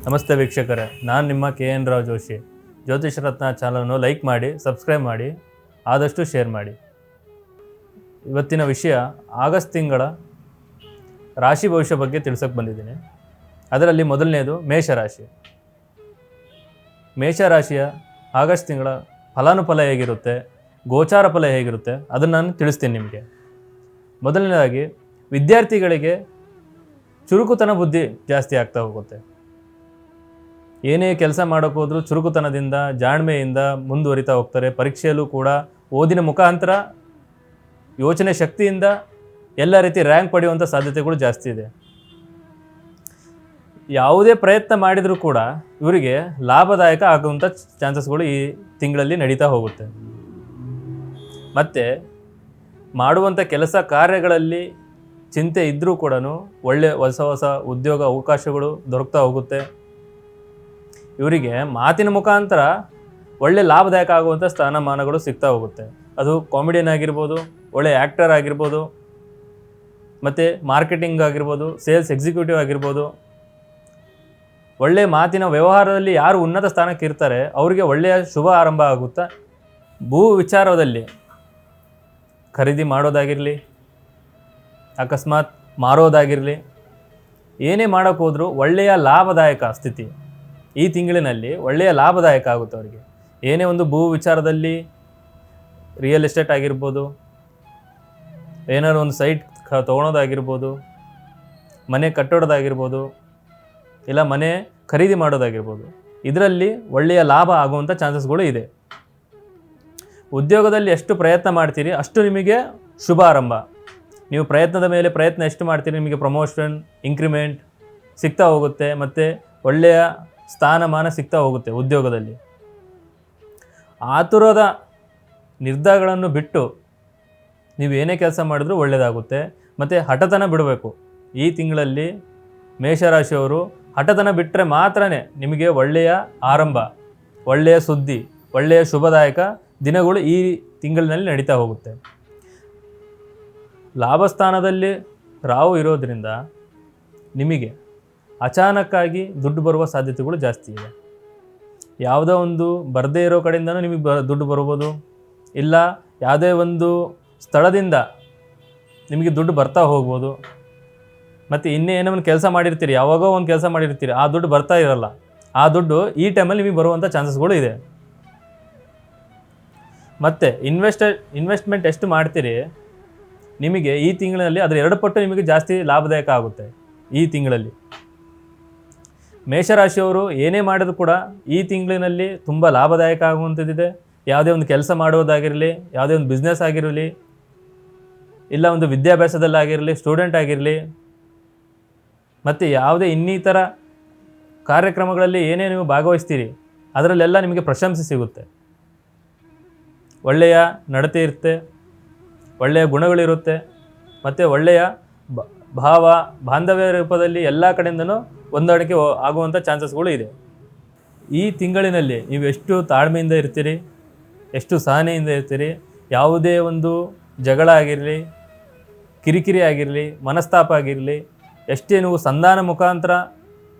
ನಮಸ್ತೆ ವೀಕ್ಷಕರೇ, ನಾನು ನಿಮ್ಮ KN ರಾವ್ ಜೋಶಿ. ಜ್ಯೋತಿಷ ರತ್ನ ಚಾನಲನ್ನು ಲೈಕ್ ಮಾಡಿ, ಸಬ್ಸ್ಕ್ರೈಬ್ ಮಾಡಿ, ಆದಷ್ಟು ಶೇರ್ ಮಾಡಿ. ಇವತ್ತಿನ ವಿಷಯ ಆಗಸ್ಟ್ ತಿಂಗಳ ರಾಶಿ ಭವಿಷ್ಯ ಬಗ್ಗೆ ತಿಳಿಸೋಕೆ ಬಂದಿದ್ದೀನಿ. ಅದರಲ್ಲಿ ಮೊದಲನೇದು ಮೇಷರಾಶಿ. ಮೇಷರಾಶಿಯ ಆಗಸ್ಟ್ ತಿಂಗಳ ಫಲಾನುಫಲ ಹೇಗಿರುತ್ತೆ, ಗೋಚಾರ ಫಲ ಹೇಗಿರುತ್ತೆ ಅದನ್ನು ನಾನು ತಿಳಿಸ್ತೀನಿ ನಿಮಗೆ. ಮೊದಲನೇದಾಗಿ ವಿದ್ಯಾರ್ಥಿಗಳಿಗೆ ಚುರುಕುತನ ಬುದ್ಧಿ ಜಾಸ್ತಿ ಆಗ್ತಾ ಹೋಗುತ್ತೆ. ಏನೇ ಕೆಲಸ ಮಾಡೋಕೆ ಹೋದರೂ ಚುರುಕುತನದಿಂದ ಜಾಣ್ಮೆಯಿಂದ ಮುಂದುವರಿತಾ ಹೋಗ್ತಾರೆ. ಪರೀಕ್ಷೆಯಲ್ಲೂ ಕೂಡ ಓದಿನ ಮುಖಾಂತರ ಯೋಚನೆ ಶಕ್ತಿಯಿಂದ ಎಲ್ಲ ರೀತಿ ರ್ಯಾಂಕ್ ಪಡೆಯುವಂಥ ಸಾಧ್ಯತೆಗಳು ಜಾಸ್ತಿ ಇದೆ. ಯಾವುದೇ ಪ್ರಯತ್ನ ಮಾಡಿದರೂ ಕೂಡ ಇವರಿಗೆ ಲಾಭದಾಯಕ ಆಗುವಂಥ ಚಾನ್ಸಸ್ಗಳು ಈ ತಿಂಗಳಲ್ಲಿ ನಡೀತಾ ಹೋಗುತ್ತೆ. ಮತ್ತು ಮಾಡುವಂಥ ಕೆಲಸ ಕಾರ್ಯಗಳಲ್ಲಿ ಚಿಂತೆ ಇದ್ದರೂ ಕೂಡ ಒಳ್ಳೆಯ ಹೊಸ ಹೊಸ ಉದ್ಯೋಗ ಅವಕಾಶಗಳು ದೊರಕ್ತಾ ಹೋಗುತ್ತೆ. ಇವರಿಗೆ ಮಾತಿನ ಮುಖಾಂತರ ಒಳ್ಳೆ ಲಾಭದಾಯಕ ಆಗುವಂಥ ಸ್ಥಾನಮಾನಗಳು ಸಿಗ್ತಾ ಹೋಗುತ್ತೆ. ಅದು ಕಾಮಿಡಿಯನ್ ಆಗಿರ್ಬೋದು, ಒಳ್ಳೆ ಆ್ಯಕ್ಟರ್ ಆಗಿರ್ಬೋದು, ಮತ್ತು ಮಾರ್ಕೆಟಿಂಗ್ ಆಗಿರ್ಬೋದು, ಸೇಲ್ಸ್ ಎಕ್ಸಿಕ್ಯೂಟಿವ್ ಆಗಿರ್ಬೋದು. ಒಳ್ಳೆಯ ಮಾತಿನ ವ್ಯವಹಾರದಲ್ಲಿ ಯಾರು ಉನ್ನತ ಸ್ಥಾನಕ್ಕೆ ಇರ್ತಾರೆ ಅವರಿಗೆ ಒಳ್ಳೆಯ ಶುಭ ಆರಂಭ ಆಗುತ್ತಾ. ಭೂ ವಿಚಾರದಲ್ಲಿ ಖರೀದಿ ಮಾಡೋದಾಗಿರಲಿ, ಅಕಸ್ಮಾತ್ ಮಾರೋದಾಗಿರಲಿ, ಏನೇ ಮಾಡೋಕ್ಕೆ ಹೋದರೂ ಒಳ್ಳೆಯ ಲಾಭದಾಯಕ ಸ್ಥಿತಿ ಈ ತಿಂಗಳಿನಲ್ಲಿ ಒಳ್ಳೆಯ ಲಾಭದಾಯಕ ಆಗುತ್ತೆ ಅವರಿಗೆ. ಏನೇ ಒಂದು ಭೂ ವಿಚಾರದಲ್ಲಿ ರಿಯಲ್ ಎಸ್ಟೇಟ್ ಆಗಿರ್ಬೋದು, ಏನಾದ್ರು ಒಂದು ಸೈಟ್ ತೊಗೊಳೋದಾಗಿರ್ಬೋದು, ಮನೆ ಕಟ್ಟೋದಾಗಿರ್ಬೋದು, ಇಲ್ಲ ಮನೆ ಖರೀದಿ ಮಾಡೋದಾಗಿರ್ಬೋದು, ಇದರಲ್ಲಿ ಒಳ್ಳೆಯ ಲಾಭ ಆಗುವಂಥ ಚಾನ್ಸಸ್ಗಳು ಇದೆ. ಉದ್ಯೋಗದಲ್ಲಿ ಎಷ್ಟು ಪ್ರಯತ್ನ ಮಾಡ್ತೀರಿ ಅಷ್ಟು ನಿಮಗೆ ಶುಭ ಆರಂಭ. ನೀವು ಪ್ರಯತ್ನದ ಮೇಲೆ ಪ್ರಯತ್ನ ಎಷ್ಟು ಮಾಡ್ತೀರಿ ನಿಮಗೆ ಪ್ರಮೋಷನ್, ಇಂಕ್ರಿಮೆಂಟ್ ಸಿಗ್ತಾ ಹೋಗುತ್ತೆ. ಮತ್ತು ಒಳ್ಳೆಯ ಸ್ಥಾನಮಾನ ಸಿಗ್ತಾ ಹೋಗುತ್ತೆ. ಉದ್ಯೋಗದಲ್ಲಿ ಆತುರದ ನಿರ್ಧಾರಗಳನ್ನು ಬಿಟ್ಟು ನೀವು ಏನೇ ಕೆಲಸ ಮಾಡಿದ್ರೂ ಒಳ್ಳೆಯದಾಗುತ್ತೆ. ಮತ್ತು ಹಠತನ ಬಿಡಬೇಕು. ಈ ತಿಂಗಳಲ್ಲಿ ಮೇಷರಾಶಿಯವರು ಹಠತನ ಬಿಟ್ಟರೆ ಮಾತ್ರ ನಿಮಗೆ ಒಳ್ಳೆಯ ಆರಂಭ, ಒಳ್ಳೆಯ ಸುದ್ದಿ, ಒಳ್ಳೆಯ ಶುಭದಾಯಕ ದಿನಗಳು ಈ ತಿಂಗಳಿನಲ್ಲಿ ನಡೀತಾ ಹೋಗುತ್ತೆ. ಲಾಭಸ್ಥಾನದಲ್ಲಿ ರಾಹು ಇರೋದರಿಂದ ನಿಮಗೆ ಅಚಾನಕ್ಕಾಗಿ ದುಡ್ಡು ಬರುವ ಸಾಧ್ಯತೆಗಳು ಜಾಸ್ತಿ ಇದೆ. ಯಾವುದೋ ಒಂದು ಬರದೇ ಇರೋ ಕಡೆಯಿಂದನೂ ನಿಮಗೆ ದುಡ್ಡು ಬರ್ಬೋದು. ಇಲ್ಲ ಯಾವುದೇ ಒಂದು ಸ್ಥಳದಿಂದ ನಿಮಗೆ ದುಡ್ಡು ಬರ್ತಾ ಹೋಗ್ಬೋದು. ಮತ್ತು ಏನೋ ಒಂದು ಕೆಲಸ ಮಾಡಿರ್ತೀರಿ, ಯಾವಾಗೋ ಒಂದು ಕೆಲಸ ಮಾಡಿರ್ತೀರಿ, ಆ ದುಡ್ಡು ಬರ್ತಾ ಇರಲ್ಲ. ಆ ದುಡ್ಡು ಈ ಟೈಮಲ್ಲಿ ನಿಮಗೆ ಬರುವಂಥ ಚಾನ್ಸಸ್ಗಳು ಇದೆ. ಮತ್ತು ಇನ್ವೆಸ್ಟ್ಮೆಂಟ್ ಎಷ್ಟು ಮಾಡ್ತೀರಿ ನಿಮಗೆ ಈ ತಿಂಗಳಲ್ಲಿ ಅದರ 2 ಪಟ್ಟು ನಿಮಗೆ ಜಾಸ್ತಿ ಲಾಭದಾಯಕ ಆಗುತ್ತೆ ಈ ತಿಂಗಳಲ್ಲಿ. ಮೇಷರಾಶಿಯವರು ಏನೇ ಮಾಡಿದ್ರು ಕೂಡ ಈ ತಿಂಗಳಿನಲ್ಲಿ ತುಂಬ ಲಾಭದಾಯಕ ಆಗುವಂಥದ್ದಿದೆ. ಯಾವುದೇ ಒಂದು ಕೆಲಸ ಮಾಡೋದಾಗಿರಲಿ, ಯಾವುದೇ ಒಂದು ಬಿಸ್ನೆಸ್ ಆಗಿರಲಿ, ಇಲ್ಲ ಒಂದು ವಿದ್ಯಾಭ್ಯಾಸದಲ್ಲಾಗಿರಲಿ, ಸ್ಟೂಡೆಂಟ್ ಆಗಿರಲಿ, ಮತ್ತು ಯಾವುದೇ ಇನ್ನಿತರ ಕಾರ್ಯಕ್ರಮಗಳಲ್ಲಿ ಏನೇ ನೀವು ಭಾಗವಹಿಸ್ತೀರಿ ಅದರಲ್ಲೆಲ್ಲ ನಿಮಗೆ ಪ್ರಶಂಸೆ ಸಿಗುತ್ತೆ. ಒಳ್ಳೆಯ ನಡತೆ ಇರುತ್ತೆ, ಒಳ್ಳೆಯ ಗುಣಗಳಿರುತ್ತೆ, ಮತ್ತು ಒಳ್ಳೆಯ ಬಾಂಧವ್ಯ ರೂಪದಲ್ಲಿ ಎಲ್ಲ ಕಡೆಯಿಂದನೂ ಹೊಂದಾಣಿಕೆ ಆಗುವಂಥ ಚಾನ್ಸಸ್ಗಳು ಇದೆ. ಈ ತಿಂಗಳಿನಲ್ಲಿ ನೀವು ಎಷ್ಟು ತಾಳ್ಮೆಯಿಂದ ಇರ್ತೀರಿ, ಎಷ್ಟು ಸಹನೆಯಿಂದ ಇರ್ತೀರಿ, ಯಾವುದೇ ಒಂದು ಜಗಳ ಆಗಿರಲಿ, ಕಿರಿಕಿರಿ ಆಗಿರಲಿ, ಮನಸ್ತಾಪ ಆಗಿರಲಿ, ಎಷ್ಟೇ ನೀವು ಸಂಧಾನ ಮುಖಾಂತರ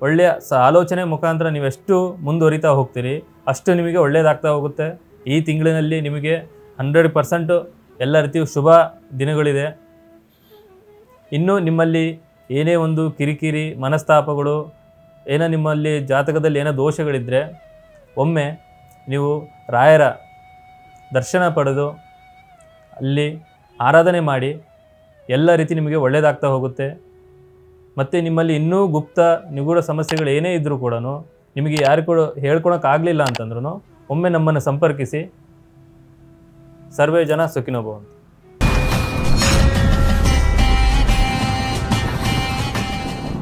ಒಳ್ಳೆಯ ಆಲೋಚನೆ ಮುಖಾಂತರ ನೀವೆಷ್ಟು ಮುಂದುವರಿತಾ ಹೋಗ್ತೀರಿ ಅಷ್ಟು ನಿಮಗೆ ಒಳ್ಳೆಯದಾಗ್ತಾ ಹೋಗುತ್ತೆ. ಈ ತಿಂಗಳಿನಲ್ಲಿ ನಿಮಗೆ 100% ಎಲ್ಲ ರೀತಿಯ ಶುಭ ದಿನಗಳಿದೆ. ಇನ್ನು ನಿಮ್ಮಲ್ಲಿ ಏನೇ ಒಂದು ಕಿರಿಕಿರಿ, ಮನಸ್ತಾಪಗಳು, ಏನೋ ನಿಮ್ಮಲ್ಲಿ ಜಾತಕದಲ್ಲಿ ಏನೋ ದೋಷಗಳಿದ್ದರೆ ಒಮ್ಮೆ ನೀವು ರಾಯರ ದರ್ಶನ ಪಡೆದು ಅಲ್ಲಿ ಆರಾಧನೆ ಮಾಡಿ ಎಲ್ಲ ರೀತಿ ನಿಮಗೆ ಒಳ್ಳೆಯದಾಗ್ತಾ ಹೋಗುತ್ತೆ. ಮತ್ತು ನಿಮ್ಮಲ್ಲಿ ಇನ್ನೂ ಗುಪ್ತ ನಿಗೂಢ ಸಮಸ್ಯೆಗಳು ಏನೇ ಇದ್ದರೂ ಕೂಡ ನಿಮಗೆ ಯಾರು ಕೂಡ ಹೇಳ್ಕೊಳಕ್ಕಾಗಲಿಲ್ಲ ಅಂತಂದ್ರೂ ಒಮ್ಮೆ ನಮ್ಮನ್ನು ಸಂಪರ್ಕಿಸಿ. ಸರ್ವೇ ಜನ ಸುಖಿನೋ ಭವಂತು.